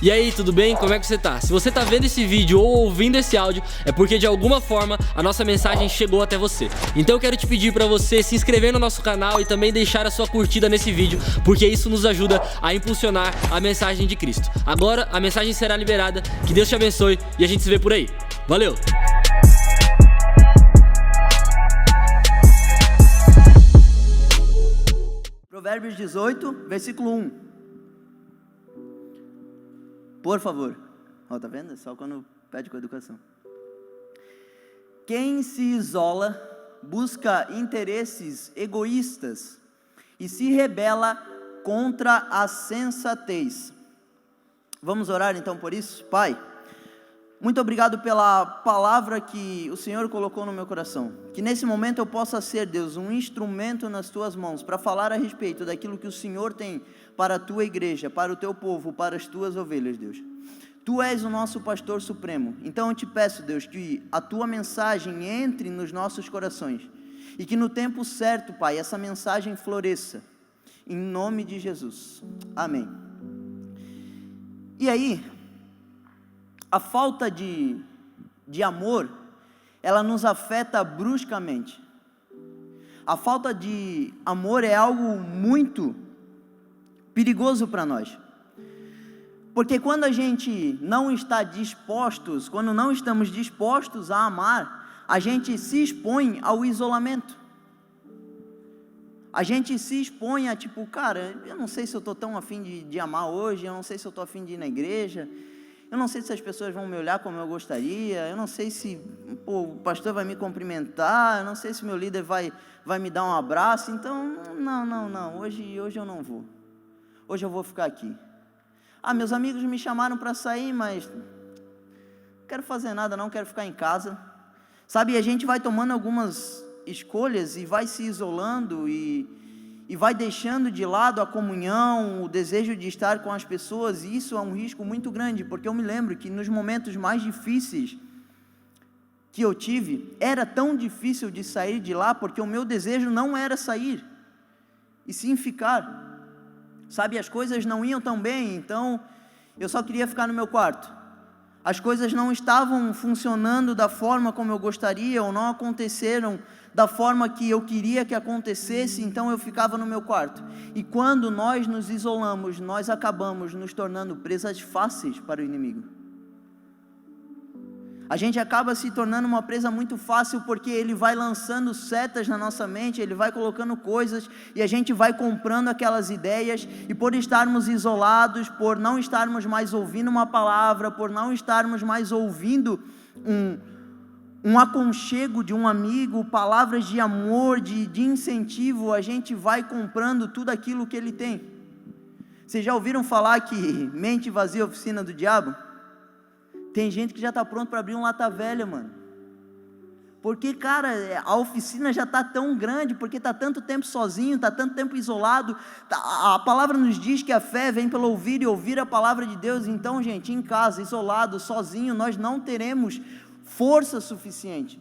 E aí, tudo bem? Como é que você tá? Se você tá vendo esse vídeo ou ouvindo esse áudio, é porque de alguma forma a nossa mensagem chegou até você. Então eu quero te pedir pra você se inscrever no nosso canal e também deixar a sua curtida nesse vídeo, porque isso nos ajuda a impulsionar a mensagem de Cristo. Agora a mensagem será liberada, que Deus te abençoe e a gente se vê por aí. Valeu! Provérbios 18, versículo 1. Por favor. Ó, tá vendo? Só quando pede com educação. Quem se isola busca interesses egoístas e se rebela contra a sensatez. Vamos orar então por isso? Pai, muito obrigado pela palavra que o Senhor colocou no meu coração. Que nesse momento eu possa ser, Deus, um instrumento nas Tuas mãos para falar a respeito daquilo que o Senhor tem para a Tua igreja, para o Teu povo, para as Tuas ovelhas, Deus. Tu és o nosso pastor supremo. Então eu te peço, Deus, que a Tua mensagem entre nos nossos corações e que no tempo certo, Pai, essa mensagem floresça. Em nome de Jesus. Amém. E aí, a falta de amor, ela nos afeta bruscamente. A falta de amor é algo muito perigoso para nós. Porque quando a gente não está dispostos, quando não estamos dispostos a amar, a gente se expõe ao isolamento. A gente se expõe a tipo, cara, eu não sei se eu estou tão afim de amar hoje, eu não sei se eu estou afim de ir na igreja, eu não sei se as pessoas vão me olhar como eu gostaria, eu não sei se o pastor vai me cumprimentar, eu não sei se meu líder vai me dar um abraço, então, não, hoje eu não vou. Hoje eu vou ficar aqui. Meus amigos me chamaram para sair, mas não quero fazer nada não, quero ficar em casa. Sabe, a gente vai tomando algumas escolhas e vai se isolando e vai deixando de lado a comunhão, o desejo de estar com as pessoas, e isso é um risco muito grande, porque eu me lembro que nos momentos mais difíceis que eu tive, era tão difícil de sair de lá, porque o meu desejo não era sair, e sim ficar. Sabe, as coisas não iam tão bem, então eu só queria ficar no meu quarto. As coisas não estavam funcionando da forma como eu gostaria, ou não aconteceram da forma que eu queria que acontecesse, então eu ficava no meu quarto. E quando nós nos isolamos, nós acabamos nos tornando presas fáceis para o inimigo. A gente acaba se tornando uma presa muito fácil, porque ele vai lançando setas na nossa mente, ele vai colocando coisas, e a gente vai comprando aquelas ideias, e por estarmos isolados, por não estarmos mais ouvindo uma palavra, por não estarmos mais ouvindo um aconchego de um amigo, palavras de amor, de incentivo, a gente vai comprando tudo aquilo que ele tem. Vocês já ouviram falar que mente vazia é a oficina do diabo? Tem gente que já está pronto para abrir um lata velha, mano. Porque, cara, a oficina já está tão grande, porque está tanto tempo sozinho, está tanto tempo isolado. A palavra nos diz que a fé vem pelo ouvir e ouvir a palavra de Deus. Então, gente, em casa, isolado, sozinho, nós não teremos força suficiente.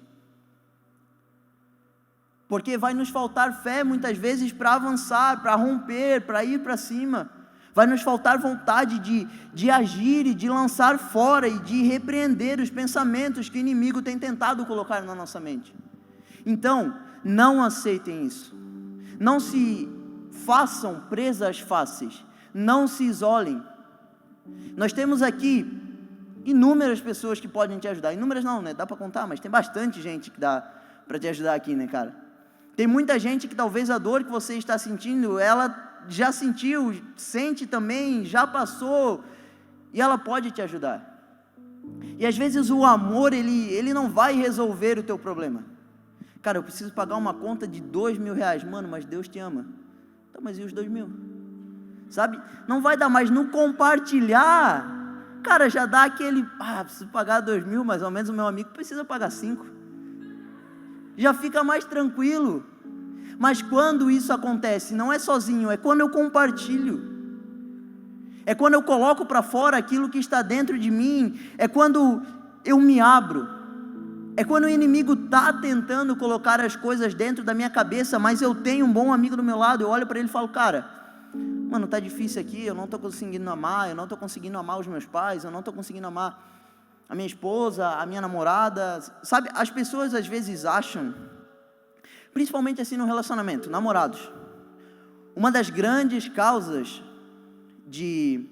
Porque vai nos faltar fé muitas vezes para avançar, para romper, para ir para cima. Vai nos faltar vontade de agir e de lançar fora e de repreender os pensamentos que o inimigo tem tentado colocar na nossa mente. Então, não aceitem isso. Não se façam presas fáceis. Não se isolem. Nós temos aqui inúmeras pessoas que podem te ajudar. Inúmeras não, né? Dá para contar, mas tem bastante gente que dá para te ajudar aqui, né, cara? Tem muita gente que talvez a dor que você está sentindo, ela já sentiu, sente também, já passou, e ela pode te ajudar. E às vezes o amor, ele não vai resolver o teu problema. Cara, eu preciso pagar uma conta de R$2.000, mano, mas Deus te ama. Tá, mas e os 2.000? Sabe, não vai dar, mas no compartilhar, cara, já dá aquele, preciso pagar 2.000, mas ao menos o meu amigo precisa pagar 5. Já fica mais tranquilo. Mas quando isso acontece, não é sozinho, é quando eu compartilho, é quando eu coloco para fora aquilo que está dentro de mim, é quando eu me abro, é quando o inimigo está tentando colocar as coisas dentro da minha cabeça, mas eu tenho um bom amigo do meu lado, eu olho para ele e falo, cara, mano, tá difícil aqui, eu não estou conseguindo amar, eu não estou conseguindo amar os meus pais, eu não estou conseguindo amar a minha esposa, a minha namorada, sabe? As pessoas às vezes acham, principalmente assim no relacionamento, namorados, uma das grandes causas de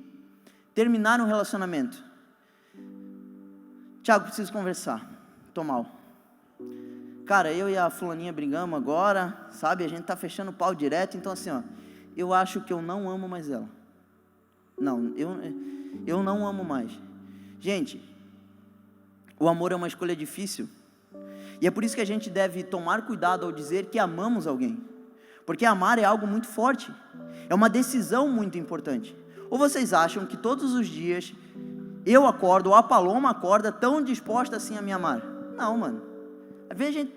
terminar um relacionamento: Tiago, preciso conversar, tô mal. Cara, eu e a fulaninha brigamos agora, sabe? A gente tá fechando o pau direto, então assim, ó, eu acho que eu não amo mais ela. Não, eu não amo mais. Gente, o amor é uma escolha difícil. E é por isso que a gente deve tomar cuidado ao dizer que amamos alguém. Porque amar é algo muito forte. É uma decisão muito importante. Ou vocês acham que todos os dias eu acordo, ou a Paloma acorda tão disposta assim a me amar? Não, mano. Às vezes a gente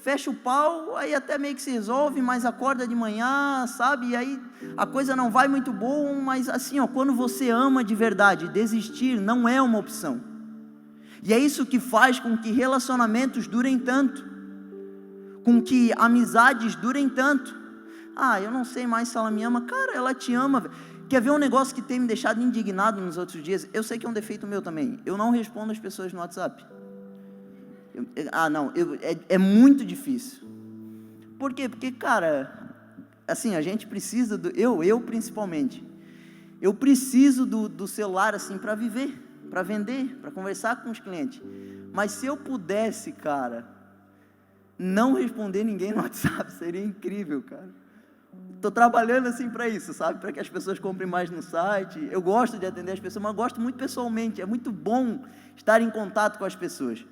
fecha o pau, aí até meio que se resolve, mas acorda de manhã, sabe? E aí a coisa não vai muito boa, mas assim, ó, quando você ama de verdade, desistir não é uma opção. E é isso que faz com que relacionamentos durem tanto, com que amizades durem tanto. Ah, eu não sei mais se ela me ama. Cara, ela te ama. Quer ver um negócio que tem me deixado indignado nos outros dias? Eu sei que é um defeito meu também. Eu não respondo as pessoas no WhatsApp. É muito difícil. Por quê? Porque, cara, assim, a gente precisa, eu principalmente, eu preciso do celular, assim, para viver, para vender, para conversar com os clientes. Mas se eu pudesse, cara, não responder ninguém no WhatsApp, seria incrível, cara. Estou trabalhando assim para isso, sabe? Para que as pessoas comprem mais no site. Eu gosto de atender as pessoas, mas gosto muito pessoalmente. É muito bom estar em contato com as pessoas.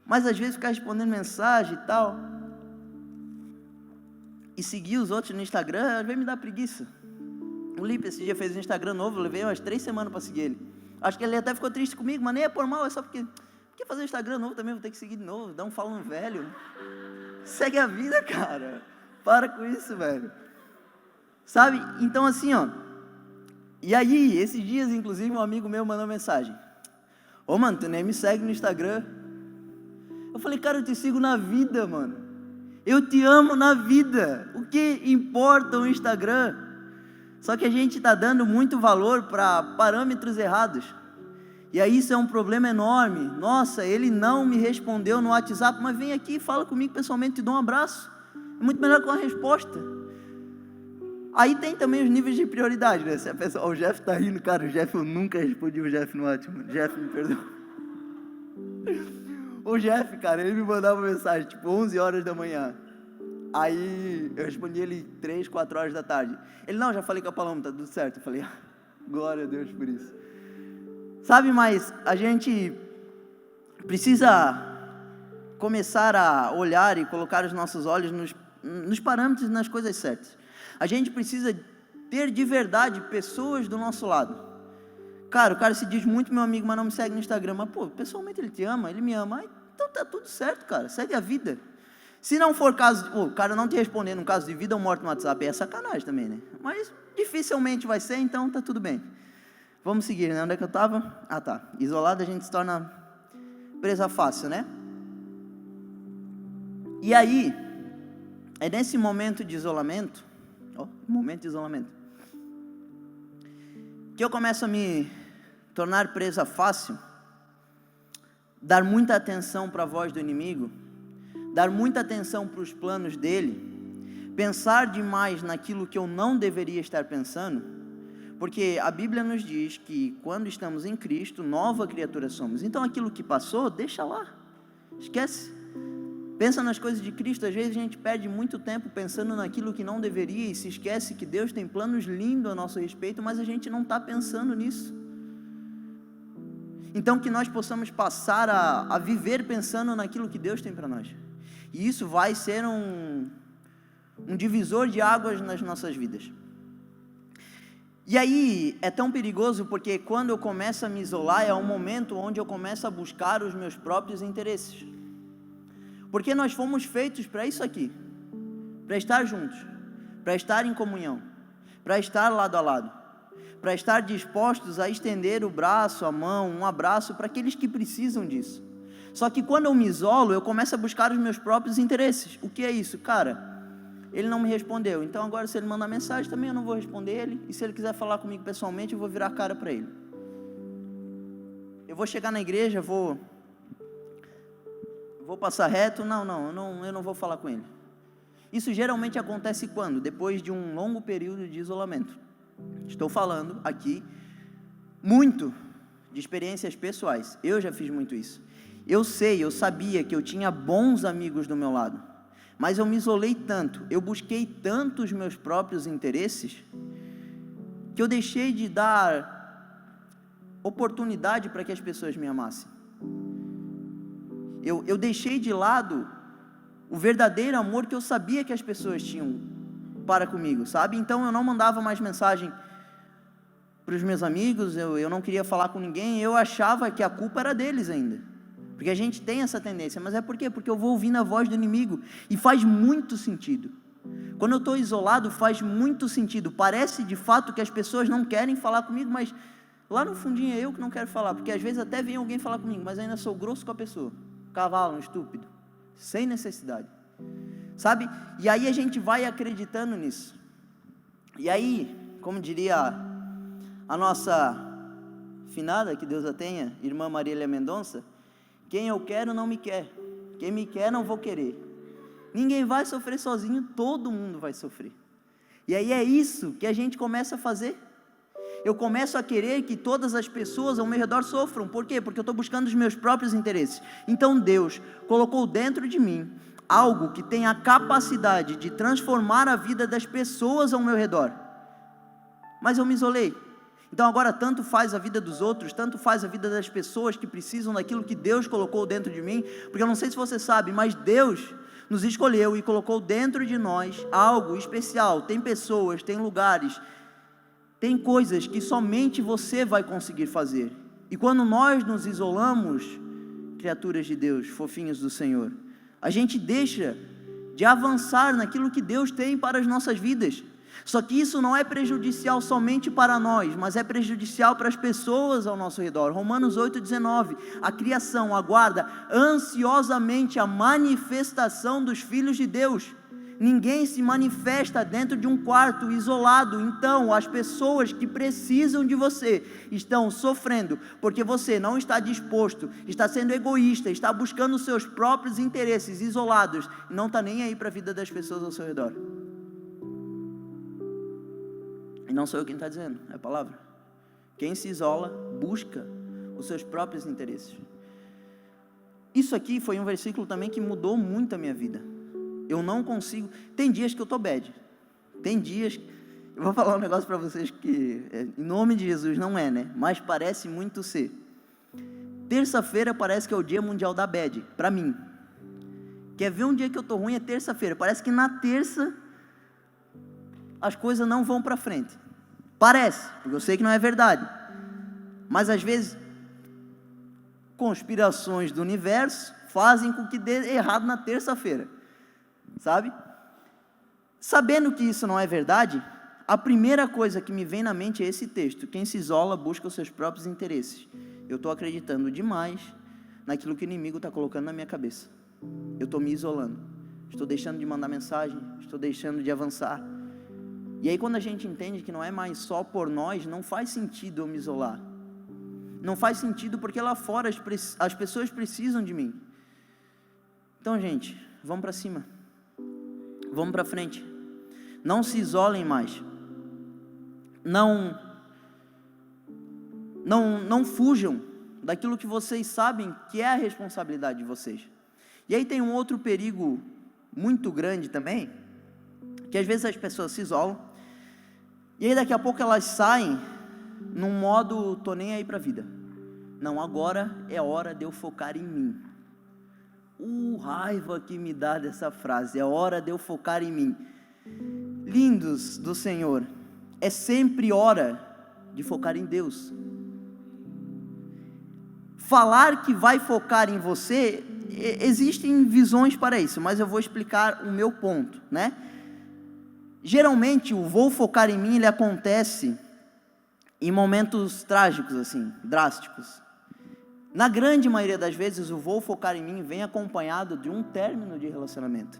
Mas às vezes ficar respondendo mensagem e tal, e seguir os outros no Instagram, às vezes me dá preguiça. O Lipe esse dia fez um Instagram novo, eu levei umas 3 semanas para seguir ele. Acho que ele até ficou triste comigo, mas nem é por mal, é só porque fazer um Instagram novo também, vou ter que seguir de novo, dar um follow no velho. Segue a vida, cara. Para com isso, velho. Sabe? Então assim, ó. E aí, esses dias, inclusive, um amigo meu mandou mensagem: ô, mano, tu nem me segue no Instagram. Eu falei: cara, eu te sigo na vida, mano. Eu te amo na vida. O que importa o Instagram? Só que a gente está dando muito valor para parâmetros errados. E aí isso é um problema enorme. Nossa, ele não me respondeu no WhatsApp, mas vem aqui e fala comigo pessoalmente, te dou um abraço. É muito melhor que uma resposta. Aí tem também os níveis de prioridade, né? Se a pessoa, o Jeff tá rindo, cara, o Jeff, eu nunca respondi o Jeff no WhatsApp. Jeff, me perdoa. O Jeff, cara, ele me mandava uma mensagem, tipo, 11 horas da manhã. Aí eu respondi ele 3, 4 horas da tarde. Ele: não, já falei com a Paloma, tá tudo certo. Eu falei: glória a Deus por isso. Sabe, mas a gente precisa começar a olhar e colocar os nossos olhos nos parâmetros e nas coisas certas. A gente precisa ter de verdade pessoas do nosso lado. Cara, o cara se diz muito meu amigo, mas não me segue no Instagram. Mas, pô, pessoalmente ele te ama, ele me ama. Então tá tudo certo, cara, segue a vida. Se não for caso, o cara não te responder num caso de vida ou morte no WhatsApp, é sacanagem também, né? Mas dificilmente vai ser, então tá tudo bem. Vamos seguir, né? Onde é que eu estava? Ah, tá. Isolado a gente se torna presa fácil, né? E aí, é nesse momento de isolamento, que eu começo a me tornar presa fácil, dar muita atenção para a voz do inimigo, dar muita atenção para os planos dele, pensar demais naquilo que eu não deveria estar pensando, porque a Bíblia nos diz que quando estamos em Cristo, nova criatura somos. Então aquilo que passou, deixa lá, esquece. Pensa nas coisas de Cristo. Às vezes a gente perde muito tempo pensando naquilo que não deveria e se esquece que Deus tem planos lindos a nosso respeito, mas a gente não está pensando nisso. Então que nós possamos passar a viver pensando naquilo que Deus tem para nós. E isso vai ser um divisor de águas nas nossas vidas. E aí é tão perigoso porque quando eu começo a me isolar é um momento onde eu começo a buscar os meus próprios interesses. Porque nós fomos feitos para isso aqui, para estar juntos, para estar em comunhão, para estar lado a lado, para estar dispostos a estender o braço, a mão, um abraço para aqueles que precisam disso. Só que quando eu me isolo, eu começo a buscar os meus próprios interesses. O que é isso? Cara, ele não me respondeu. Então agora, se ele mandar mensagem também, eu não vou responder ele. E se ele quiser falar comigo pessoalmente, eu vou virar a cara para ele. Eu vou chegar na igreja, vou passar reto. Eu não vou falar com ele. Isso geralmente acontece quando? Depois de um longo período de isolamento. Estou falando aqui muito de experiências pessoais. Eu já fiz muito isso. Eu sabia que eu tinha bons amigos do meu lado, mas eu me isolei tanto, eu busquei tanto os meus próprios interesses, que eu deixei de dar oportunidade para que as pessoas me amassem. Eu deixei de lado o verdadeiro amor que eu sabia que as pessoas tinham para comigo, sabe? Então eu não mandava mais mensagem para os meus amigos, eu não queria falar com ninguém, eu achava que a culpa era deles ainda. Porque a gente tem essa tendência, mas é por quê? Porque eu vou ouvindo a voz do inimigo, e faz muito sentido. Quando eu estou isolado, faz muito sentido. Parece de fato que as pessoas não querem falar comigo, mas lá no fundinho é eu que não quero falar, porque às vezes até vem alguém falar comigo, mas ainda sou grosso com a pessoa. Cavalo, um estúpido, sem necessidade, sabe? E aí a gente vai acreditando nisso. E aí, como diria a nossa finada, que Deus a tenha, irmã Marília Mendonça, quem eu quero não me quer, quem me quer não vou querer. Ninguém vai sofrer sozinho, todo mundo vai sofrer. E aí é isso que a gente começa a fazer. Eu começo a querer que todas as pessoas ao meu redor sofram. Por quê? Porque eu estou buscando os meus próprios interesses. Então Deus colocou dentro de mim algo que tem a capacidade de transformar a vida das pessoas ao meu redor. Mas eu me isolei. Então agora tanto faz a vida dos outros, tanto faz a vida das pessoas que precisam daquilo que Deus colocou dentro de mim, porque eu não sei se você sabe, mas Deus nos escolheu e colocou dentro de nós algo especial. Tem pessoas, tem lugares, tem coisas que somente você vai conseguir fazer. E quando nós nos isolamos, criaturas de Deus, fofinhos do Senhor, a gente deixa de avançar naquilo que Deus tem para as nossas vidas. Só que isso não é prejudicial somente para nós, mas é prejudicial para as pessoas ao nosso redor. Romanos 8,19, a criação aguarda ansiosamente a manifestação dos filhos de Deus. Ninguém se manifesta dentro de um quarto isolado. Então as pessoas que precisam de você estão sofrendo, porque você não está disposto, está sendo egoísta, está buscando os seus próprios interesses isolados, e não está nem aí para a vida das pessoas ao seu redor. E não sou eu quem está dizendo, é a palavra. Quem se isola, busca os seus próprios interesses. Isso aqui foi um versículo também que mudou muito a minha vida. Eu não consigo, tem dias que eu estou bad, tem dias, eu vou falar um negócio para vocês que, em nome de Jesus, não é, né? Mas parece muito ser. Terça-feira parece que é o dia mundial da bad, para mim. Quer ver um dia que eu estou ruim? É terça-feira, parece que na terça as coisas não vão para frente. Parece, porque eu sei que não é verdade. Mas às vezes, conspirações do universo fazem com que dê errado na terça-feira. Sabe? Sabendo que isso não é verdade, a primeira coisa que me vem na mente é esse texto. Quem se isola busca os seus próprios interesses. Eu estou acreditando demais naquilo que o inimigo está colocando na minha cabeça. Eu estou me isolando. Estou deixando de mandar mensagem, estou deixando de avançar. E aí quando a gente entende que não é mais só por nós, não faz sentido eu me isolar. Não faz sentido porque lá fora as pessoas precisam de mim. Então, gente, vamos para cima. Vamos para frente. Não se isolem mais. Não fujam daquilo que vocês sabem que é a responsabilidade de vocês. E aí tem um outro perigo muito grande também, que às vezes as pessoas se isolam, e aí daqui a pouco elas saem num modo, tô nem aí para a vida. Não, agora é hora de eu focar em mim. Raiva que me dá dessa frase, é hora de eu focar em mim. Lindos do Senhor, é sempre hora de focar em Deus. Falar que vai focar em você, existem visões para isso, mas eu vou explicar o meu ponto, né? Geralmente o vou focar em mim, ele acontece em momentos trágicos assim, drásticos. Na grande maioria das vezes o vou focar em mim vem acompanhado de um término de relacionamento.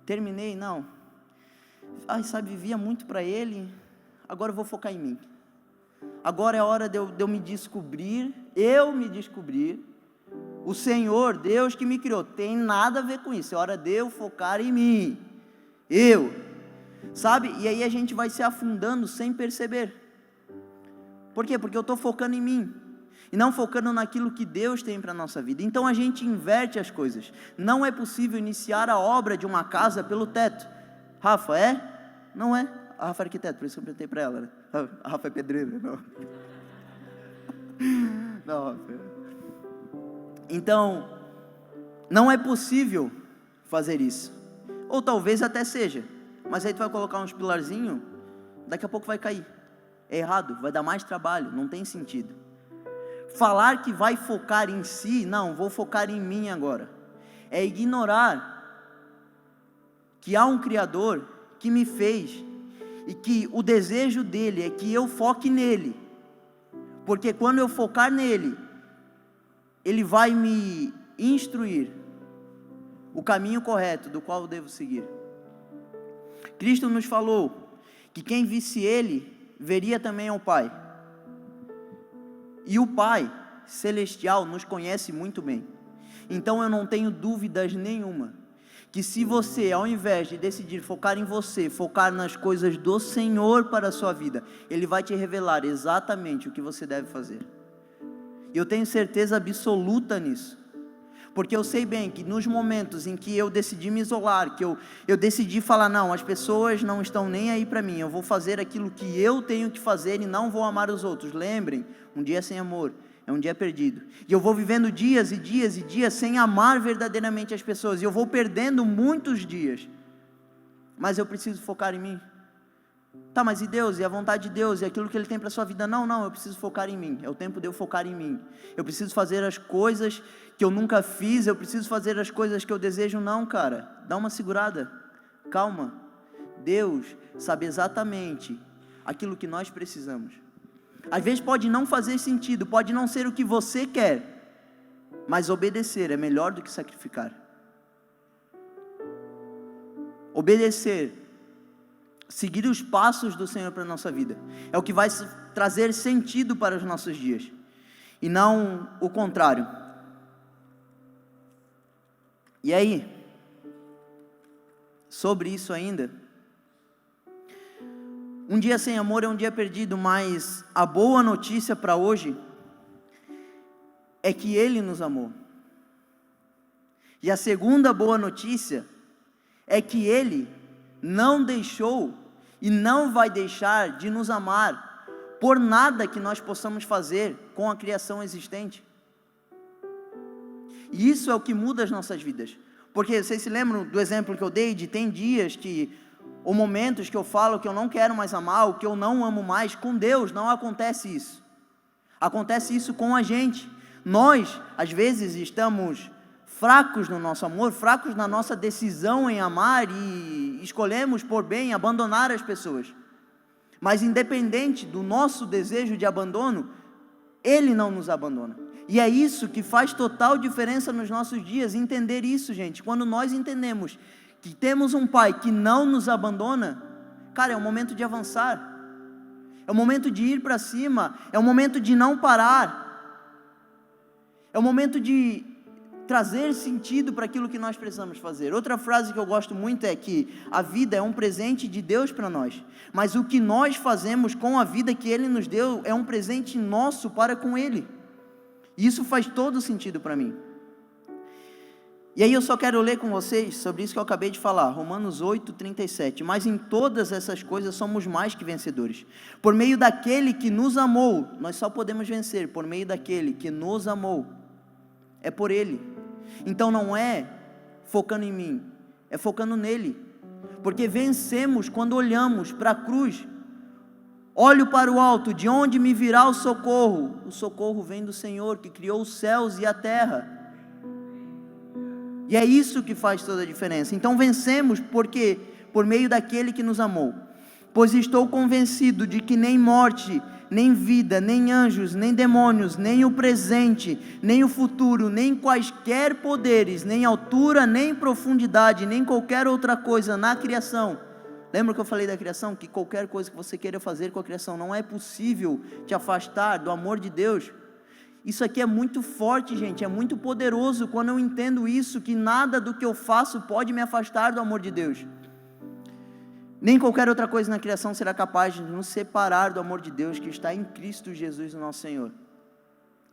Terminei, não. vivia muito para Ele, agora eu vou focar em mim. Agora é a hora de eu me descobrir, o Senhor, Deus que me criou, tem nada a ver com isso, é hora de eu focar em mim, sabe? E aí a gente vai se afundando sem perceber. Por quê? Porque eu estou focando em mim, e não focando naquilo que Deus tem para a nossa vida. Então a gente inverte as coisas. Não é possível iniciar a obra de uma casa pelo teto. Rafa, é? Não é. A Rafa é arquiteta, por isso que eu perguntei para ela, né? A Rafa é pedreira, não. Não, Rafa. Então, não é possível fazer isso. Ou talvez até seja, mas aí tu vai colocar uns pilarzinhos, daqui a pouco vai cair. É errado, vai dar mais trabalho, não tem sentido. Falar que vai focar em si, não, vou focar em mim agora, é ignorar que há um Criador que me fez, e que o desejo dele é que eu foque nele, porque quando eu focar nele, ele vai me instruir o caminho correto do qual eu devo seguir. Cristo nos falou que quem visse ele, veria também ao Pai. E o Pai Celestial nos conhece muito bem. Então eu não tenho dúvidas nenhuma, que se você, ao invés de decidir focar em você, focar nas coisas do Senhor para a sua vida, Ele vai te revelar exatamente o que você deve fazer. E eu tenho certeza absoluta nisso, porque eu sei bem que nos momentos em que eu decidi me isolar, que eu decidi falar, não, as pessoas não estão nem aí para mim, eu vou fazer aquilo que eu tenho que fazer e não vou amar os outros. Lembrem, um dia sem amor é um dia perdido, e eu vou vivendo dias e dias e dias sem amar verdadeiramente as pessoas, e eu vou perdendo muitos dias, mas eu preciso focar em mim. Tá, mas e Deus, e a vontade de Deus, e aquilo que Ele tem para a sua vida? Não, eu preciso focar em mim, é o tempo de eu focar em mim. Eu preciso fazer as coisas que eu nunca fiz, eu preciso fazer as coisas que eu desejo. Não, cara, dá uma segurada, calma. Deus sabe exatamente aquilo que nós precisamos. Às vezes pode não fazer sentido, pode não ser o que você quer, mas obedecer é melhor do que sacrificar. Obedecer, seguir os passos do Senhor para a nossa vida, é o que vai trazer sentido para os nossos dias, e não o contrário. E aí, sobre isso ainda, um dia sem amor é um dia perdido, mas a boa notícia para hoje é que Ele nos amou. E a segunda boa notícia é que Ele não deixou e não vai deixar de nos amar por nada que nós possamos fazer com a criação existente. E isso é o que muda as nossas vidas. Porque vocês se lembram do exemplo que eu dei de tem dias ou momentos que eu falo que eu não quero mais amar, ou que eu não amo mais. Com Deus não acontece isso. Acontece isso com a gente. Nós, às vezes, estamos fracos no nosso amor, fracos na nossa decisão em amar, e escolhemos por bem abandonar as pessoas. Mas independente do nosso desejo de abandono, Ele não nos abandona. E é isso que faz total diferença nos nossos dias, entender isso, gente. Quando nós entendemos que temos um Pai que não nos abandona, cara, é o momento de avançar, é o momento de ir para cima, é o momento de não parar, é o momento de trazer sentido para aquilo que nós precisamos fazer. Outra frase que eu gosto muito é que a vida é um presente de Deus para nós, mas o que nós fazemos com a vida que Ele nos deu é um presente nosso para com Ele. E isso faz todo sentido para mim. E aí eu só quero ler com vocês sobre isso que eu acabei de falar, Romanos 8:37. Mas em todas essas coisas somos mais que vencedores. Por meio daquele que nos amou, nós só podemos vencer por meio daquele que nos amou. É por Ele. Então não é focando em mim, é focando nele. Porque vencemos quando olhamos para a cruz. Olho para o alto, de onde me virá o socorro? O socorro vem do Senhor, que criou os céus e a terra. E é isso que faz toda a diferença. Então vencemos porque por meio daquele que nos amou. Pois estou convencido de que nem morte, nem vida, nem anjos, nem demônios, nem o presente, nem o futuro, nem quaisquer poderes, nem altura, nem profundidade, nem qualquer outra coisa na criação Lembra que eu falei da criação? Que qualquer coisa que você queira fazer com a criação, não é possível te afastar do amor de Deus. Isso aqui é muito forte, gente, é muito poderoso quando eu entendo isso, que nada do que eu faço pode me afastar do amor de Deus. Nem qualquer outra coisa na criação será capaz de nos separar do amor de Deus que está em Cristo Jesus, o nosso Senhor.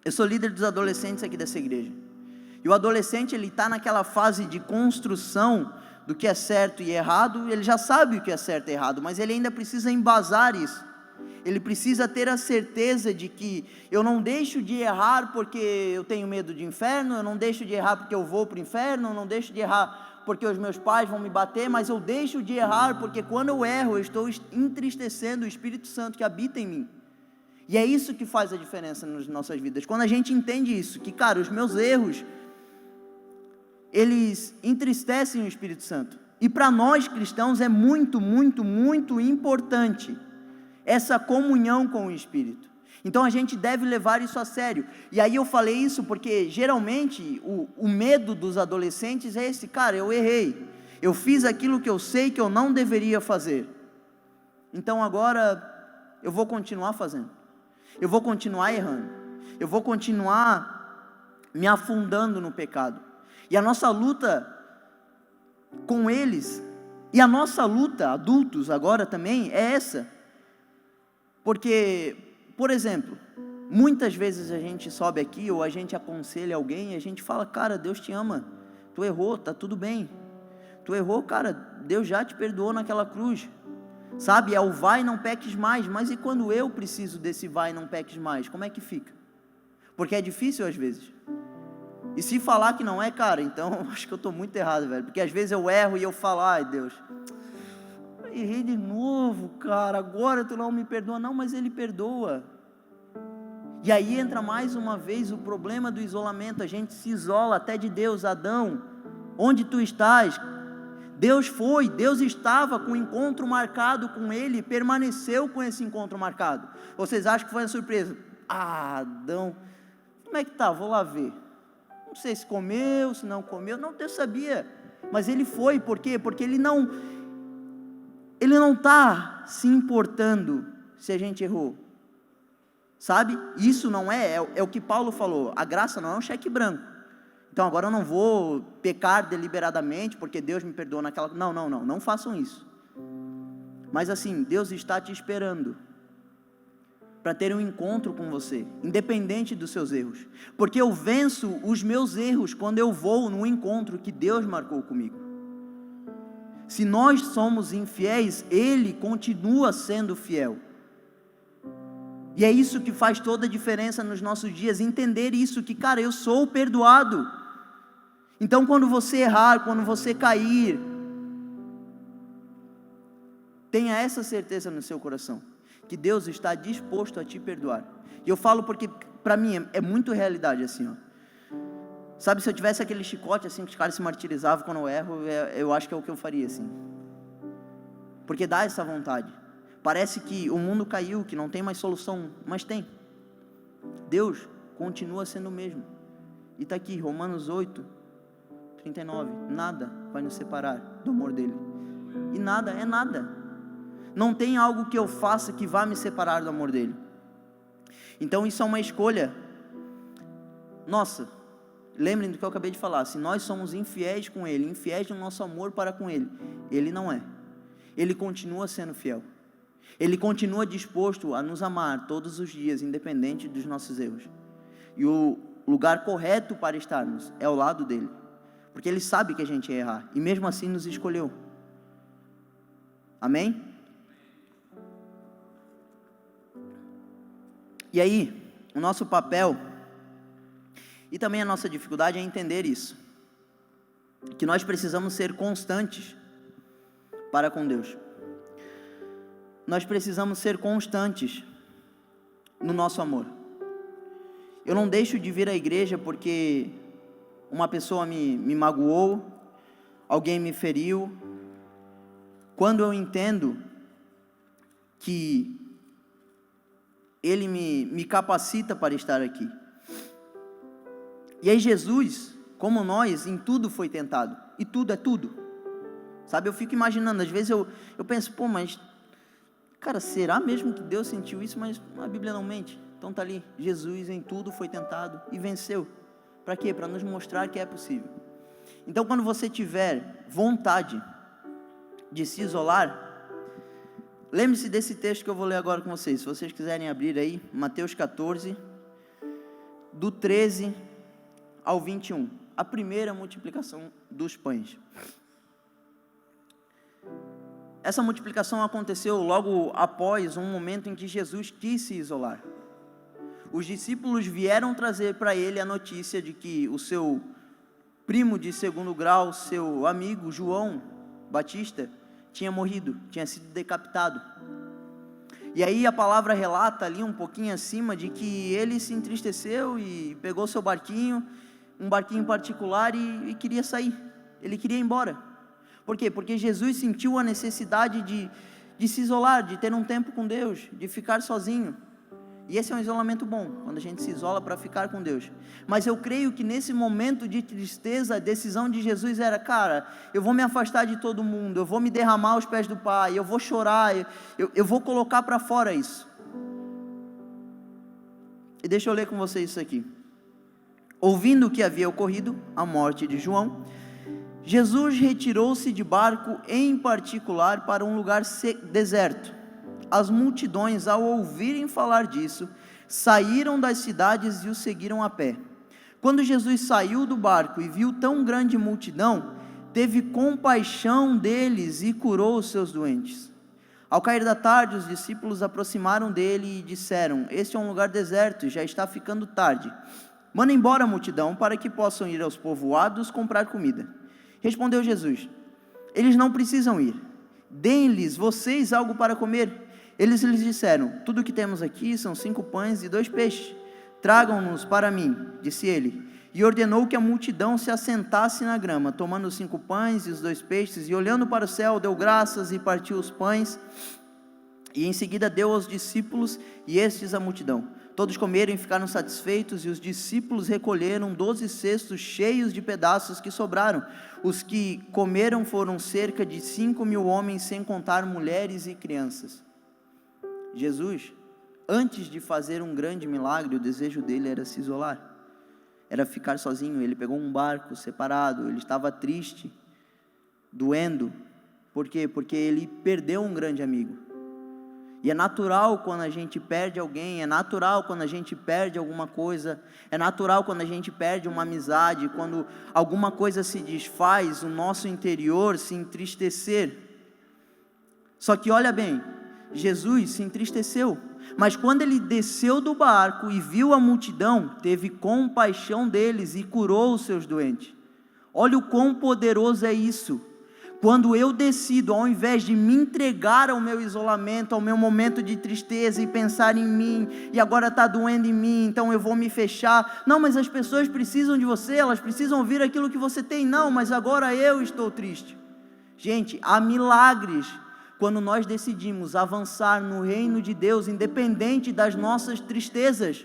Eu sou líder dos adolescentes aqui dessa igreja. E o adolescente, ele está naquela fase de construção do que é certo e errado. Ele já sabe o que é certo e errado, mas ele ainda precisa embasar isso. Ele precisa ter a certeza de que eu não deixo de errar porque eu tenho medo de inferno, eu não deixo de errar porque eu vou para o inferno, eu não deixo de errar porque os meus pais vão me bater, mas eu deixo de errar porque quando eu erro, eu estou entristecendo o Espírito Santo que habita em mim. E é isso que faz a diferença nas nossas vidas. Quando a gente entende isso, que cara, os meus erros, eles entristecem o Espírito Santo. E para nós cristãos é muito, muito, muito importante essa comunhão com o Espírito. Então a gente deve levar isso a sério. E aí eu falei isso porque geralmente o medo dos adolescentes é esse: cara, eu errei, eu fiz aquilo que eu sei que eu não deveria fazer, então agora eu vou continuar fazendo, eu vou continuar errando, eu vou continuar me afundando no pecado. E a nossa luta com eles, e a nossa luta, adultos agora também, é essa. Porque, por exemplo, muitas vezes a gente sobe aqui, ou a gente aconselha alguém, e a gente fala: cara, Deus te ama, tu errou, tá tudo bem, tu errou, cara, Deus já te perdoou naquela cruz, sabe, é o vai não peques mais. Mas e quando eu preciso desse vai não peques mais, como é que fica? Porque é difícil às vezes. E se falar que não é, cara, então acho que eu estou muito errado, velho, porque às vezes eu erro e eu falo: ai Deus, errei de novo, cara, agora tu não me perdoa. Não, mas Ele perdoa. E aí entra mais uma vez o problema do isolamento. A gente se isola até de Deus. Adão, onde tu estás? Deus estava com o encontro marcado com ele, permaneceu com esse encontro marcado. Vocês acham que foi uma surpresa? Ah, Adão, como é que tá? Vou lá ver. Não sei se comeu, se não comeu. Não, Deus sabia, mas Ele foi. Por quê? Porque Ele não está se importando se a gente errou, sabe? Isso não é o que Paulo falou, a graça não é um cheque branco. Então agora eu não vou pecar deliberadamente porque Deus me perdoou naquela... Não façam isso. Mas assim, Deus está te esperando para ter um encontro com você, independente dos seus erros, porque eu venço os meus erros quando eu vou no encontro que Deus marcou comigo. Se nós somos infiéis, Ele continua sendo fiel. E é isso que faz toda a diferença nos nossos dias, entender isso, que cara, eu sou perdoado. Então quando você errar, quando você cair, tenha essa certeza no seu coração, que Deus está disposto a te perdoar. E eu falo porque para mim é muito realidade assim, ó. Sabe, se eu tivesse aquele chicote assim, que os caras se martirizavam quando eu erro, eu acho que é o que eu faria assim. Porque dá essa vontade. Parece que o mundo caiu, que não tem mais solução, mas tem. Deus continua sendo o mesmo. E está aqui, Romanos 8, 39. Nada vai nos separar do amor dele. E nada é nada. Não tem algo que eu faça que vá me separar do amor dele. Então isso é uma escolha nossa. Lembrem do que eu acabei de falar: se nós somos infiéis com Ele, infiéis no nosso amor para com Ele, Ele não é. Ele continua sendo fiel. Ele continua disposto a nos amar todos os dias, independente dos nossos erros. E o lugar correto para estarmos é ao lado dele, porque Ele sabe que a gente ia errar, e mesmo assim nos escolheu. Amém? E aí, o nosso papel e também a nossa dificuldade é entender isso, que nós precisamos ser constantes para com Deus. Nós precisamos ser constantes no nosso amor. Eu não deixo de vir à igreja porque uma pessoa me magoou, alguém me feriu, quando eu entendo que Ele me capacita para estar aqui. E aí Jesus, como nós, em tudo foi tentado, e tudo é tudo. Sabe, eu fico imaginando, às vezes eu penso, pô, mas, cara, será mesmo que Deus sentiu isso? Mas a Bíblia não mente. Então tá ali, Jesus em tudo foi tentado e venceu. Para quê? Para nos mostrar que é possível. Então, quando você tiver vontade de se isolar, lembre-se desse texto que eu vou ler agora com vocês. Se vocês quiserem abrir aí, Mateus 14, do 13 ao 21. A primeira multiplicação dos pães. Essa multiplicação aconteceu logo após um momento em que Jesus quis se isolar. Os discípulos vieram trazer para ele a notícia de que o seu primo de segundo grau, seu amigo João Batista, tinha morrido, tinha sido decapitado. E aí a palavra relata ali um pouquinho acima de que ele se entristeceu e pegou seu barquinho, um barquinho particular e queria sair, ele queria ir embora. Por quê? Porque Jesus sentiu a necessidade de se isolar, de ter um tempo com Deus, de ficar sozinho. E esse é um isolamento bom, quando a gente se isola para ficar com Deus. Mas eu creio que nesse momento de tristeza, a decisão de Jesus era, cara, eu vou me afastar de todo mundo, eu vou me derramar aos pés do Pai, eu vou chorar, eu vou colocar para fora isso. E deixa eu ler com vocês isso aqui. Ouvindo o que havia ocorrido, a morte de João, Jesus retirou-se de barco em particular para um lugar deserto. As multidões, ao ouvirem falar disso, saíram das cidades e o seguiram a pé. Quando Jesus saiu do barco e viu tão grande multidão, teve compaixão deles e curou os seus doentes. Ao cair da tarde, os discípulos aproximaram dele e disseram: este é um lugar deserto e já está ficando tarde. Manda embora a multidão para que possam ir aos povoados comprar comida. Respondeu Jesus: eles não precisam ir. Deem-lhes vocês algo para comer. Eles lhes disseram: tudo o que temos aqui são 5 pães e 2 peixes. Tragam-nos para mim, disse ele. E ordenou que a multidão se assentasse na grama, tomando os 5 pães e os 2 peixes, e olhando para o céu, deu graças e partiu os pães. E em seguida deu aos discípulos e estes à multidão. Todos comeram e ficaram satisfeitos, e os discípulos recolheram 12 cestos cheios de pedaços que sobraram. Os que comeram foram cerca de 5.000 homens, sem contar mulheres e crianças. Jesus, antes de fazer um grande milagre, o desejo dele era se isolar, era ficar sozinho. Ele pegou um barco separado, ele estava triste, doendo. Por quê? Porque ele perdeu um grande amigo. E é natural quando a gente perde alguém, é natural quando a gente perde alguma coisa, é natural quando a gente perde uma amizade, quando alguma coisa se desfaz, o nosso interior se entristecer. Só que olha bem, Jesus se entristeceu, mas quando ele desceu do barco e viu a multidão, teve compaixão deles e curou os seus doentes. Olha o quão poderoso é isso. Quando eu decido, ao invés de me entregar ao meu isolamento, ao meu momento de tristeza e pensar em mim, e agora está doendo em mim, então eu vou me fechar. Não, mas as pessoas precisam de você, elas precisam ouvir aquilo que você tem. Não, mas agora eu estou triste. Gente, há milagres quando nós decidimos avançar no reino de Deus, independente das nossas tristezas.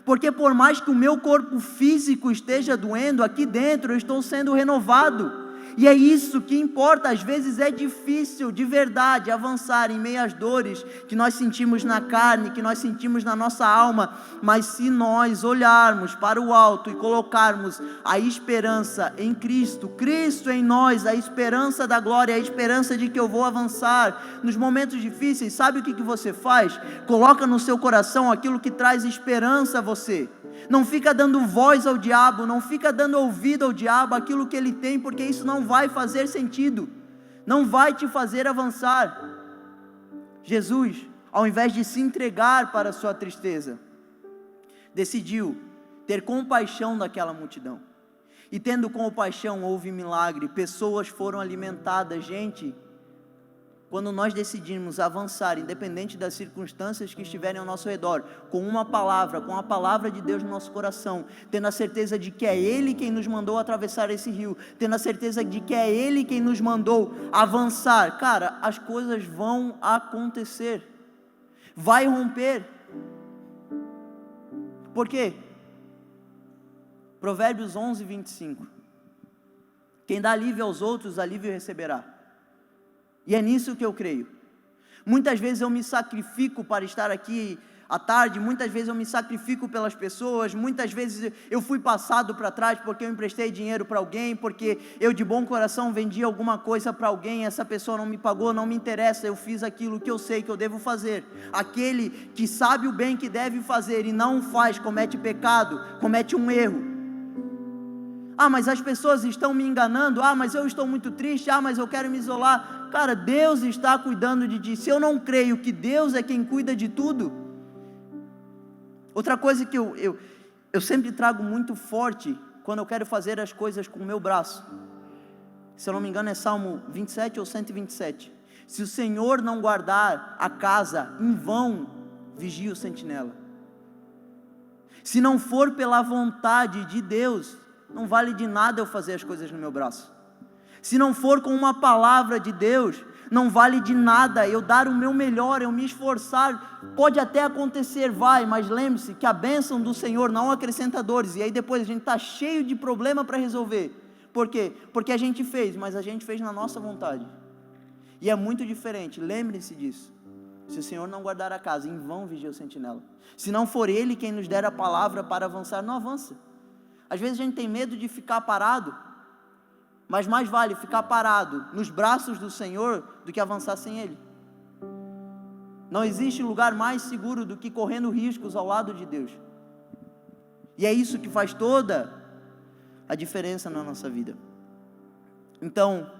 Porque por mais que o meu corpo físico esteja doendo, aqui dentro eu estou sendo renovado. E é isso que importa. Às vezes é difícil de verdade avançar em meio às dores que nós sentimos na carne, que nós sentimos na nossa alma, mas se nós olharmos para o alto e colocarmos a esperança em Cristo, Cristo em nós, a esperança da glória, a esperança de que eu vou avançar nos momentos difíceis, sabe o que você faz? Coloca no seu coração aquilo que traz esperança a você. Não fica dando voz ao diabo, não fica dando ouvido ao diabo aquilo que ele tem, porque isso não vai fazer sentido, não vai te fazer avançar. Jesus, ao invés de se entregar para a sua tristeza, decidiu ter compaixão daquela multidão, e tendo compaixão houve milagre, pessoas foram alimentadas. Gente, quando nós decidimos avançar, independente das circunstâncias que estiverem ao nosso redor, com uma palavra, com a palavra de Deus no nosso coração, tendo a certeza de que é Ele quem nos mandou atravessar esse rio, tendo a certeza de que é Ele quem nos mandou avançar, cara, as coisas vão acontecer, vai romper. Por quê? Provérbios 11, 25. Quem dá alívio aos outros, alívio receberá. E é nisso que eu creio. Muitas vezes eu me sacrifico para estar aqui à tarde, muitas vezes eu me sacrifico pelas pessoas, muitas vezes eu fui passado para trás porque eu emprestei dinheiro para alguém, porque eu de bom coração vendi alguma coisa para alguém, essa pessoa não me pagou, não me interessa, eu fiz aquilo que eu sei que eu devo fazer. Aquele que sabe o bem que deve fazer e não faz, comete pecado, comete um erro. Ah, mas as pessoas estão me enganando, ah, mas eu estou muito triste, ah, mas eu quero me isolar. Cara, Deus está cuidando de ti. Se eu não creio que Deus é quem cuida de tudo. Outra coisa que eu sempre trago muito forte, quando eu quero fazer as coisas com o meu braço, se eu não me engano é Salmo 27 ou 127, se o Senhor não guardar a casa, em vão vigia o sentinela. Se não for pela vontade de Deus, não vale de nada eu fazer as coisas no meu braço. Se não for com uma palavra de Deus, não vale de nada eu dar o meu melhor, eu me esforçar. Pode até acontecer, mas lembre-se que a bênção do Senhor não acrescenta dores. E aí depois a gente está cheio de problema para resolver. Por quê? Porque a gente fez, mas a gente fez na nossa vontade. E é muito diferente, lembre-se disso. Se o Senhor não guardar a casa, em vão vigia o sentinela. Se não for Ele quem nos der a palavra para avançar, não avança. Às vezes a gente tem medo de ficar parado, mas mais vale ficar parado nos braços do Senhor do que avançar sem Ele. Não existe lugar mais seguro do que correndo riscos ao lado de Deus. E é isso que faz toda a diferença na nossa vida. Então,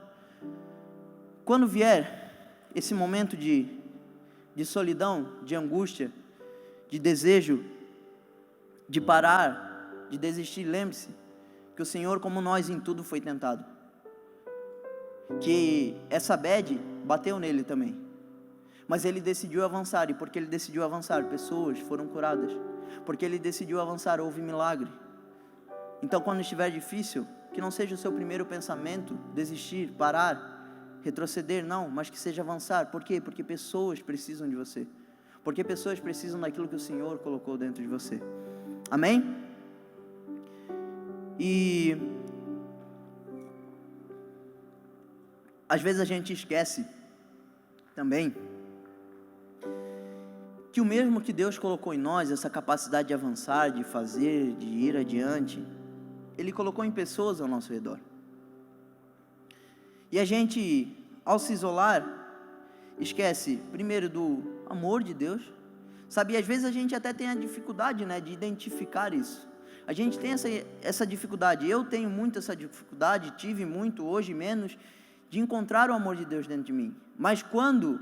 quando vier esse momento de solidão, de angústia, de desejo, de parar, de desistir, lembre-se que o Senhor, como nós em tudo, foi tentado. Que essa bad bateu nele também, mas ele decidiu avançar, e porque ele decidiu avançar, pessoas foram curadas. Porque ele decidiu avançar, houve milagre. Então quando estiver difícil, que não seja o seu primeiro pensamento desistir, parar, retroceder, não, mas que seja avançar. Por quê? Porque pessoas precisam de você, porque pessoas precisam daquilo que o Senhor colocou dentro de você. Amém? E às vezes a gente esquece também que o mesmo que Deus colocou em nós, essa capacidade de avançar, de fazer, de ir adiante, Ele colocou em pessoas ao nosso redor. E a gente, ao se isolar, esquece primeiro do amor de Deus, sabe? E às vezes a gente até tem a dificuldade, de identificar isso. A gente tem essa dificuldade, eu tenho muito essa dificuldade, tive muito, hoje menos, de encontrar o amor de Deus dentro de mim. Mas quando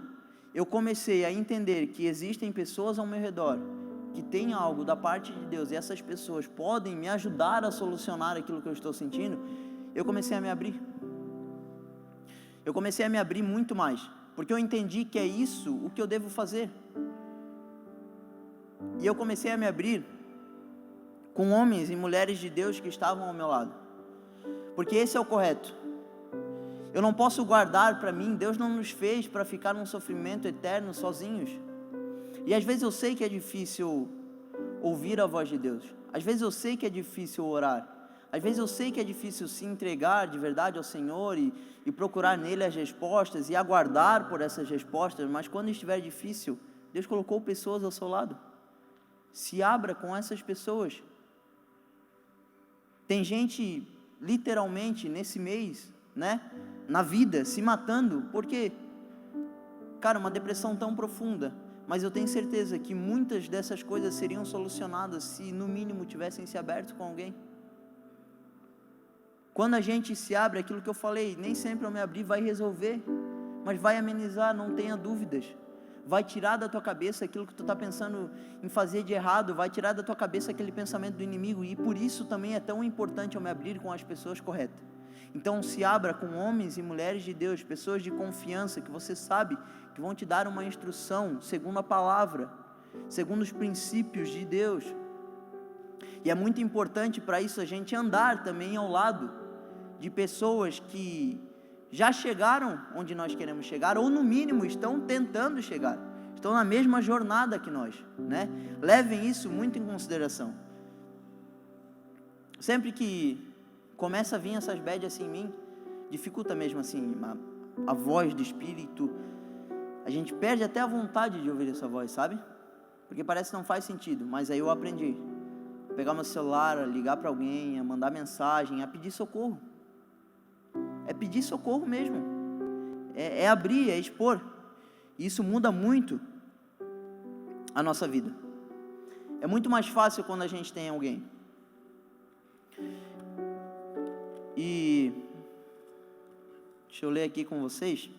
eu comecei a entender que existem pessoas ao meu redor que têm algo da parte de Deus, e essas pessoas podem me ajudar a solucionar aquilo que eu estou sentindo, eu comecei a me abrir. Eu comecei a me abrir muito mais, porque eu entendi que é isso o que eu devo fazer. E eu comecei a me abrir com homens e mulheres de Deus que estavam ao meu lado, porque esse é o correto. Eu não posso guardar para mim, Deus não nos fez para ficar num sofrimento eterno sozinhos. E às vezes eu sei que é difícil ouvir a voz de Deus, às vezes eu sei que é difícil orar, às vezes eu sei que é difícil se entregar de verdade ao Senhor e procurar nele as respostas e aguardar por essas respostas, mas quando estiver difícil, Deus colocou pessoas ao seu lado. Se abra com essas pessoas. Tem gente literalmente nesse mês, na vida, se matando, porque, cara, uma depressão tão profunda, mas eu tenho certeza que muitas dessas coisas seriam solucionadas se no mínimo tivessem se aberto com alguém. Quando a gente se abre, aquilo que eu falei, nem sempre eu me abrir vai resolver, mas vai amenizar, não tenha dúvidas. Vai tirar da tua cabeça aquilo que tu está pensando em fazer de errado, vai tirar da tua cabeça aquele pensamento do inimigo, e por isso também é tão importante eu me abrir com as pessoas corretas. Então se abra com homens e mulheres de Deus, pessoas de confiança, que você sabe que vão te dar uma instrução, segundo a palavra, segundo os princípios de Deus. E é muito importante para isso a gente andar também ao lado de pessoas que já chegaram onde nós queremos chegar, ou no mínimo estão tentando chegar, estão na mesma jornada que nós, Levem isso muito em consideração. Sempre que começa a vir essas bad assim em mim, dificulta mesmo assim a voz do Espírito, a gente perde até a vontade de ouvir essa voz, sabe? Porque parece que não faz sentido, mas aí eu aprendi. Pegar meu celular, a ligar para alguém, a mandar mensagem, a pedir socorro. É pedir socorro mesmo. É abrir, é expor. E isso muda muito a nossa vida. É muito mais fácil quando a gente tem alguém. E deixa eu ler aqui com vocês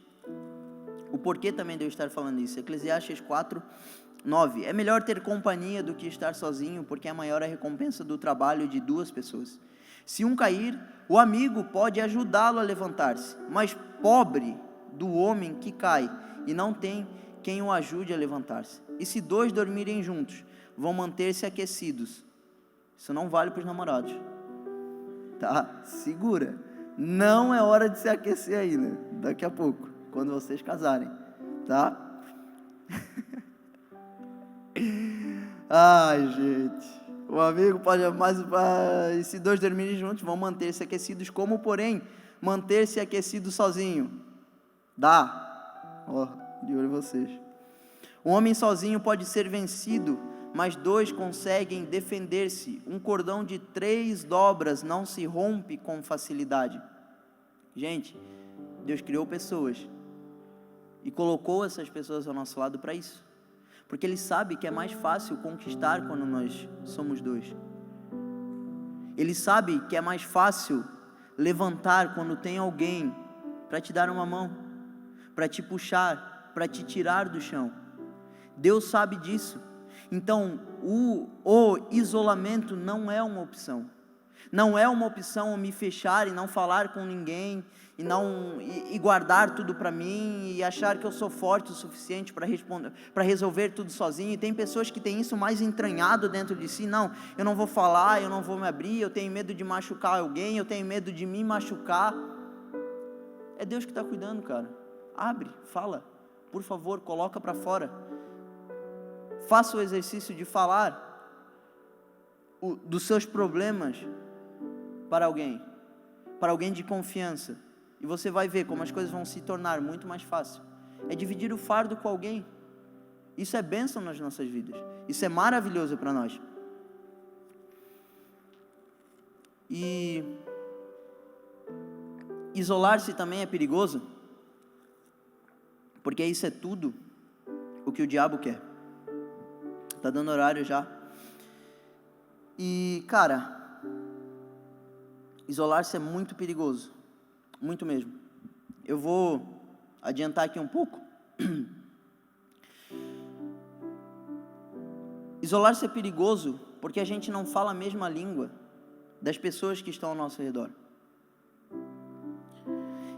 o porquê também de eu estar falando isso. Eclesiastes 4:9. É melhor ter companhia do que estar sozinho, porque é maior a recompensa do trabalho de duas pessoas. Se um cair, o amigo pode ajudá-lo a levantar-se, mas pobre do homem que cai e não tem quem o ajude a levantar-se. E se dois dormirem juntos, vão manter-se aquecidos. Isso não vale para os namorados, tá? Segura, não é hora de se aquecer ainda, daqui a pouco, quando vocês casarem, tá? Ai, gente, o amigo pode mais, e se dois dormirem juntos, vão manter-se aquecidos. Como, porém, manter-se aquecido sozinho? Dá, ó, de olho em vocês. Um homem sozinho pode ser vencido, mas dois conseguem defender-se. Um cordão de 3 dobras não se rompe com facilidade. Gente, Deus criou pessoas e colocou essas pessoas ao nosso lado para isso, porque Ele sabe que é mais fácil conquistar quando nós somos dois. Ele sabe que é mais fácil levantar quando tem alguém para te dar uma mão, para te puxar, para te tirar do chão. Deus sabe disso. Então, o isolamento não é uma opção. Não é uma opção eu me fechar e não falar com ninguém, e guardar tudo para mim, e achar que eu sou forte o suficiente para resolver tudo sozinho. E tem pessoas que têm isso mais entranhado dentro de si. Não, eu não vou falar, eu não vou me abrir, eu tenho medo de machucar alguém, eu tenho medo de me machucar. É Deus que está cuidando, cara. Abre, fala, por favor, coloca para fora. Faça o exercício de falar dos seus problemas para alguém de confiança, e você vai ver como as coisas vão se tornar muito mais fácil. É dividir o fardo com alguém. Isso é bênção nas nossas vidas, isso é maravilhoso para nós. E isolar-se também é perigoso, porque isso é tudo o que o diabo quer. Tá dando horário já. E, cara, isolar-se é muito perigoso, muito mesmo. Eu vou adiantar aqui um pouco. Isolar-se é perigoso porque a gente não fala a mesma língua das pessoas que estão ao nosso redor.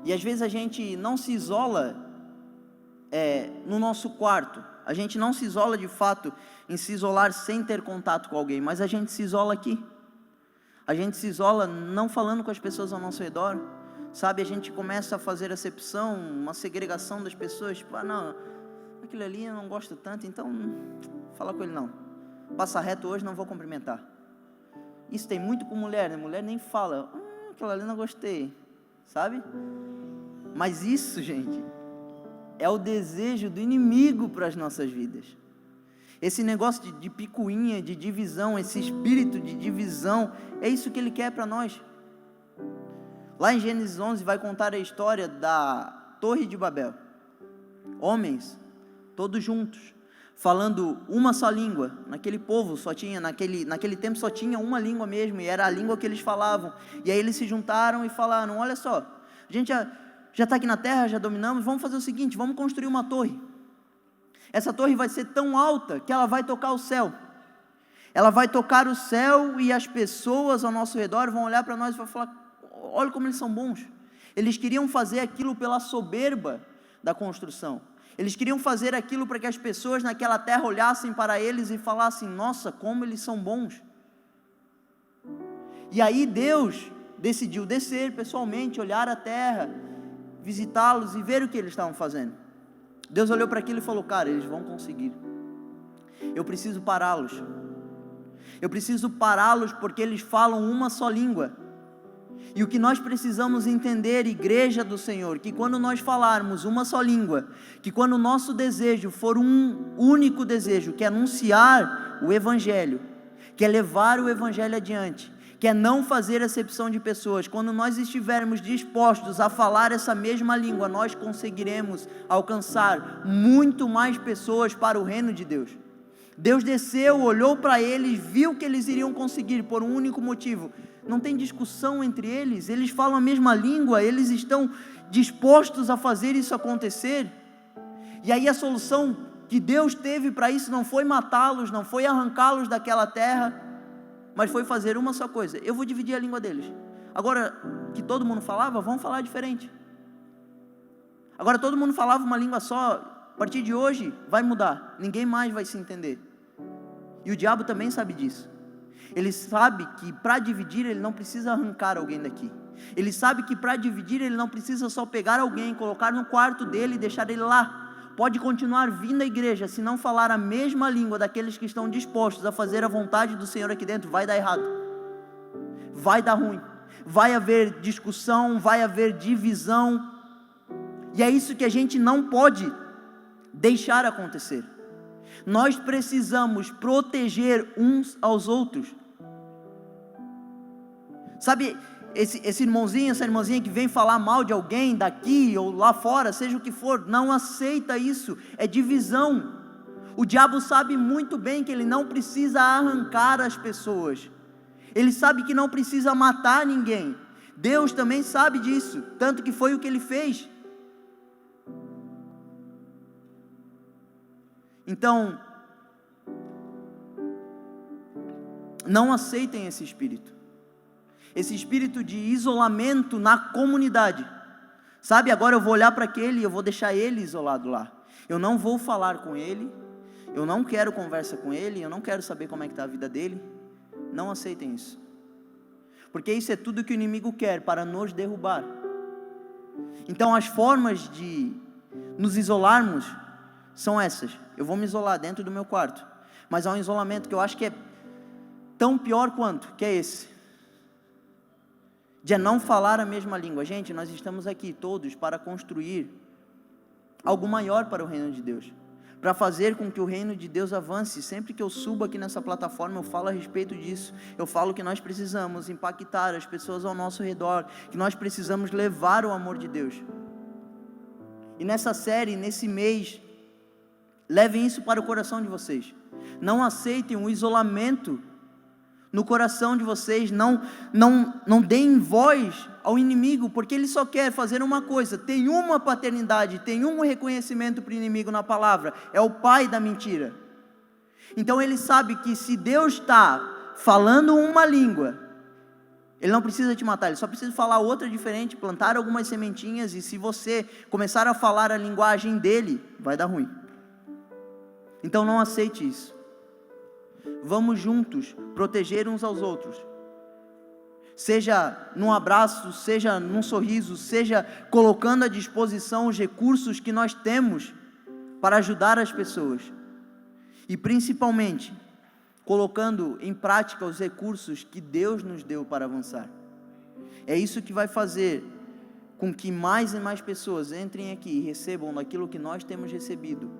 E às vezes a gente não se isola no nosso quarto. A gente não se isola de fato em se isolar sem ter contato com alguém, mas a gente se isola aqui. A gente se isola não falando com as pessoas ao nosso redor, sabe? A gente começa a fazer acepção, uma segregação das pessoas, tipo, não, aquele ali eu não gosto tanto, então fala com ele não. Passa reto hoje, não vou cumprimentar. Isso tem muito com mulher, né? Mulher nem fala, aquela ali não gostei, sabe? Mas isso, gente, é o desejo do inimigo para as nossas vidas. Esse negócio de picuinha, de divisão, esse espírito de divisão, é isso que ele quer para nós. Lá em Gênesis 11 vai contar a história da Torre de Babel. Homens, todos juntos, falando uma só língua. Naquele povo só tinha, naquele tempo só tinha uma língua mesmo, e era a língua que eles falavam. E aí eles se juntaram e falaram, olha só, a gente já está aqui na terra, já dominamos, vamos fazer o seguinte, vamos construir uma torre. Essa torre vai ser tão alta que ela vai tocar o céu. Ela vai tocar o céu e as pessoas ao nosso redor vão olhar para nós e vão falar, olha como eles são bons. Eles queriam fazer aquilo pela soberba da construção. Eles queriam fazer aquilo para que as pessoas naquela terra olhassem para eles e falassem, nossa, como eles são bons. E aí Deus decidiu descer pessoalmente, olhar a terra, visitá-los e ver o que eles estavam fazendo. Deus olhou para aquilo e falou, cara, eles vão conseguir. Eu preciso pará-los. Eu preciso pará-los porque eles falam uma só língua. E o que nós precisamos entender, igreja do Senhor, que quando nós falarmos uma só língua, que quando o nosso desejo for um único desejo, que é anunciar o Evangelho, que é levar o Evangelho adiante, que é não fazer acepção de pessoas, quando nós estivermos dispostos a falar essa mesma língua, nós conseguiremos alcançar muito mais pessoas para o reino de Deus. Deus desceu, olhou para eles, viu que eles iriam conseguir por um único motivo. Não tem discussão entre eles, eles falam a mesma língua, eles estão dispostos a fazer isso acontecer. E aí a solução que Deus teve para isso não foi matá-los, não foi arrancá-los daquela terra, mas foi fazer uma só coisa: eu vou dividir a língua deles. Agora que todo mundo falava, vamos falar diferente. Agora todo mundo falava uma língua só, a partir de hoje vai mudar, ninguém mais vai se entender. E o diabo também sabe disso. Ele sabe que para dividir ele não precisa arrancar alguém daqui. Ele sabe que para dividir ele não precisa só pegar alguém, colocar no quarto dele e deixar ele lá. Pode continuar vindo à igreja, se não falar a mesma língua daqueles que estão dispostos a fazer a vontade do Senhor aqui dentro, vai dar errado, vai dar ruim, vai haver discussão, vai haver divisão, e é isso que a gente não pode deixar acontecer. Nós precisamos proteger uns aos outros. Sabe, esse irmãozinho, essa irmãzinha que vem falar mal de alguém daqui ou lá fora, seja o que for, não aceita isso, é divisão. O diabo sabe muito bem que ele não precisa arrancar as pessoas, ele sabe que não precisa matar ninguém. Deus também sabe disso, tanto que foi o que ele fez. Então, não aceitem esse espírito de isolamento na comunidade. Sabe, agora eu vou olhar para aquele e eu vou deixar ele isolado lá. Eu não vou falar com ele, eu não quero conversa com ele, eu não quero saber como é que está a vida dele. Não aceitem isso, porque isso é tudo que o inimigo quer para nos derrubar. Então as formas de nos isolarmos são essas. Eu vou me isolar dentro do meu quarto, mas há um isolamento que eu acho que é tão pior quanto, que é esse, de não falar a mesma língua. Gente, nós estamos aqui todos para construir algo maior para o reino de Deus, para fazer com que o reino de Deus avance. Sempre que eu subo aqui nessa plataforma, eu falo a respeito disso. Eu falo que nós precisamos impactar as pessoas ao nosso redor, que nós precisamos levar o amor de Deus. E nessa série, nesse mês, levem isso para o coração de vocês. Não aceitem o isolamento no coração de vocês. Não deem voz ao inimigo, porque ele só quer fazer uma coisa: tem uma paternidade, tem um reconhecimento para o inimigo na palavra, é o pai da mentira. Então ele sabe que se Deus está falando uma língua, ele não precisa te matar, ele só precisa falar outra diferente, plantar algumas sementinhas, e se você começar a falar a linguagem dele, vai dar ruim. Então não aceite isso. Vamos juntos proteger uns aos outros, seja num abraço, seja num sorriso, seja colocando à disposição os recursos que nós temos para ajudar as pessoas, e principalmente colocando em prática os recursos que Deus nos deu para avançar. É isso que vai fazer com que mais e mais pessoas entrem aqui e recebam daquilo que nós temos recebido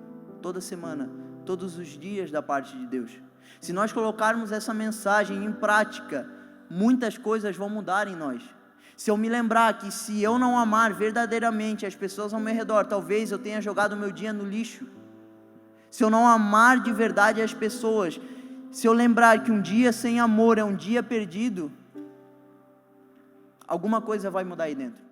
toda semana, todos os dias da parte de Deus. Se nós colocarmos essa mensagem em prática, muitas coisas vão mudar em nós. Se eu me lembrar que se eu não amar verdadeiramente as pessoas ao meu redor, talvez eu tenha jogado o meu dia no lixo. Se eu não amar de verdade as pessoas, se eu lembrar que um dia sem amor é um dia perdido, alguma coisa vai mudar aí dentro.